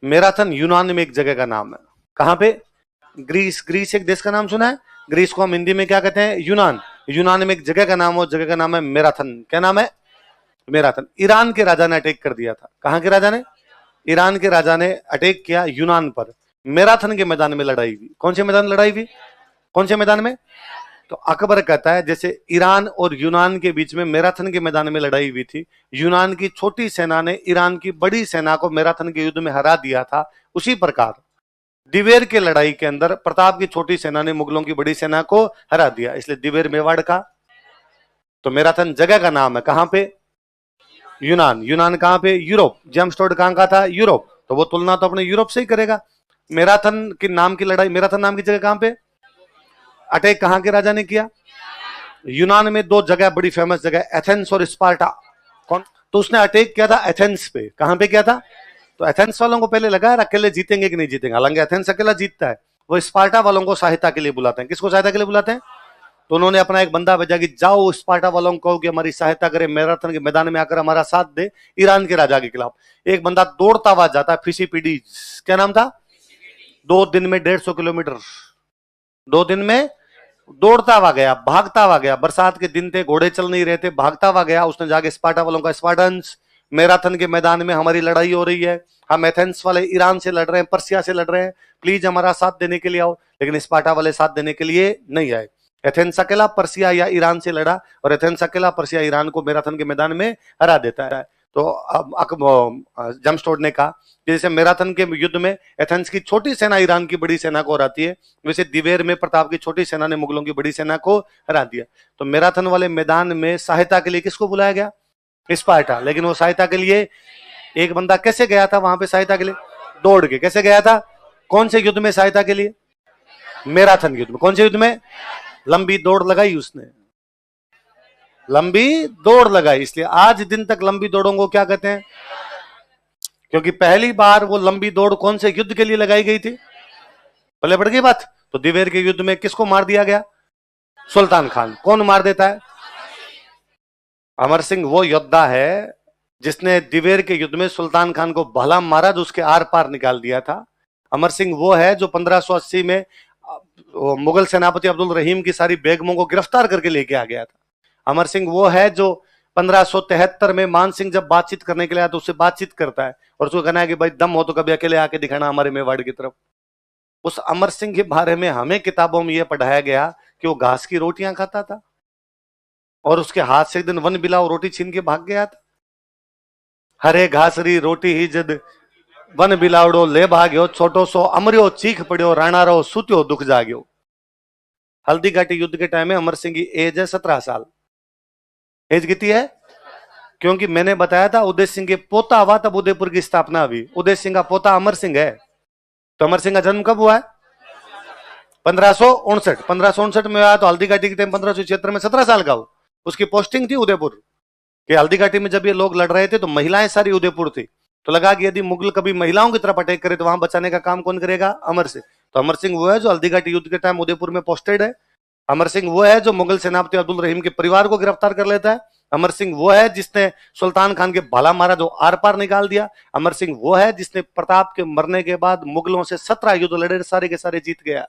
Marathon यूनान में एक जगह का नाम है। कहां पे? ग्रीस। ग्रीस एक देश का नाम सुना है? ग्रीस को हम हिंदी में क्या कहते हैं? यूनान। यूनान में एक जगह का नाम, उस जगह का नाम है मैराथन। क्या नाम है? मैराथन। ईरान के राजा ने अटैक कर दिया था। कहां के राजा ने? ईरान के राजा ने अटैक किया यूनान पर। मैराथन के मैदान में लड़ाई हुई। कौन से मैदान लड़ाई हुई? कौन से मैदान में? तो अकबर कहता है जैसे ईरान और यूनान के बीच में मैराथन के मैदान में लड़ाई हुई थी, यूनान की छोटी सेना ने ईरान की बड़ी सेना को मैराथन के युद्ध में हरा दिया था, उसी प्रकार दिवेर के लड़ाई के अंदर प्रताप की छोटी सेना ने मुगलों की बड़ी सेना को हरा दिया, इसलिए दिवेर मेवाड़ का। तो मैराथन जगह का नाम है। कहां पे? यूनान। यूनान कहां पे? यूरोप। जेम्स टोड कहां का था? यूरोप। तो वो तुलना तो अपने यूरोप से ही करेगा। मैराथन के नाम की लड़ाई, मैराथन नाम की जगह कहां पे? अटैक कहां के राजा ने किया? यूनान में दो जगह बड़ी फेमस जगह, एथेंस और स्पार्टा। कौन? तो उसने अटैक किया था एथेंस पे। कहां पे किया था? तो एथेंस वालों को पहले लगा अकेले जीतेंगे कि नहीं जीतेंगे, हालांकि एथेंस अकेला जीतता है। वो स्पार्टा वालों को सहायता के लिए बुलाते हैं। किसको सहायता के लिए बुलाते हैं? तो उन्होंने अपना एक बंदा भेजा कि जाओ स्पार्टा वालों को कहो कि हमारी सहायता करे, मैराथन के मैदान में आकर हमारा साथ दे ईरान के राजा के खिलाफ। एक बंदा दौड़ता हुआ जाता है, फिसीपीडी, क्या नाम था? 2 दिन में 150 किलोमीटर, 2 दिन में दौड़ता हुआ गया, भागता हुआ गया। बरसात के दिन थे, घोड़े चल नहीं रहे थे, भागता हुआ गया। उसने जाके स्पार्टा वालों का, स्पार्टन्स मैराथन के मैदान में हमारी लड़ाई हो रही है, हम एथेंस वाले ईरान से लड़ रहे हैं, पर्सिया से लड़ रहे हैं, प्लीज हमारा साथ देने के लिए आओ। लेकिन स्पार्टा वाले साथ देने के लिए नहीं आए। एथेंस अकेला पर्सिया या ईरान से लड़ा और एथेंस अकेला पर्सिया ईरान को मैराथन के मैदान में हरा देता है। तो अब जेम्स टोड ने कहा जैसे मैराथन के युद्ध में एथेंस की छोटी सेना ईरान की बड़ी सेना को हराती है, वैसे दिवेर में प्रताप की छोटी सेना ने मुगलों की बड़ी सेना को हरा दिया। तो मैराथन वाले मैदान में सहायता के लिए किसको बुलाया गया? स्पार्टा। लेकिन वो सहायता के लिए एक बंदा कैसे गया था वहां पे सहायता के लिए? दौड़ के। कैसे गया था? कौन से युद्ध में सहायता के लिए? मैराथन युद्ध में। कौन से युद्ध में? लंबी दौड़ लगाई उसने, लंबी दौड़ लगाई। इसलिए आज दिन तक लंबी दौड़ों को क्या कहते हैं? क्योंकि पहली बार वो लंबी दौड़ कौन से युद्ध के लिए लगाई गई थी? पहले बढ़ गई बात। तो दिवेर के युद्ध में किसको मार दिया गया? सुल्तान खान। कौन मार देता है? अमर सिंह वो योद्धा है जिसने दिवेर के युद्ध में सुल्तान खान को भला मारा, जो उसके आर पार निकाल दिया था। अमर सिंह वो है जो 1580 में मुगल सेनापति अब्दुल रहीम की सारी बेगमों को गिरफ्तार करके लेके आ गया था। अमर सिंह वो है जो 1573 में मान सिंह जब बातचीत करने के लिए आया तो उससे बातचीत करता है और उसको कहना है कि भाई दम हो तो कभी अकेले आके दिखाना हमारे मेवाड़ की तरफ। उस अमर सिंह के बारे में हमें किताबों में यह पढ़ाया गया कि वो घास की रोटियां खाता था और उसके हाथ से एक दिन वन बिलाव रोटी छीन के भाग गया था। हरे घासरी रोटी ही जद वन बिलावड़ो ले भाग्यो, छोटो सो अमरियो चीख पड़ियो, राणारो सुत्यो दुख जाग्यो। हल्दी घाटी युद्ध के टाइम में अमर सिंह की एज है 17 साल। एज कितनी है? क्योंकि मैंने बताया था उदय सिंह के पोता हुआ तब उदयपुर की स्थापना हुई। उदय सिंह का पोता अमर सिंह है। तो अमर सिंह का जन्म कब हुआ है? 1559। 1559 में आया तो हल्दी घाटी के टाइम 1576 में 17 साल का हो। उसकी पोस्टिंग थी उदयपुर के। हल्दी घाटी में जब ये लोग लड़ रहे थे तो महिलाएं सारी उदयपुर थी। तो लगा कि यदि मुगल कभी महिलाओं की तरफ अटैक करे तो वहां बचाने का काम कौन करेगा? अमर सिंह। तो अमर सिंह वो है जो हल्दी घाटी युद्ध के टाइम उदयपुर में पोस्टेड है। अमर सिंह वो है जो मुगल सेनापति अब्दुल रहीम के परिवार को गिरफ्तार कर लेता है। अमर सिंह वो है जिसने सुल्तान खान के भाला मारा, जो आर पार निकाल दिया। अमर सिंह वो है जिसने प्रताप के मरने के बाद मुगलों से 17 युद्ध लड़े, सारे के सारे जीत गया।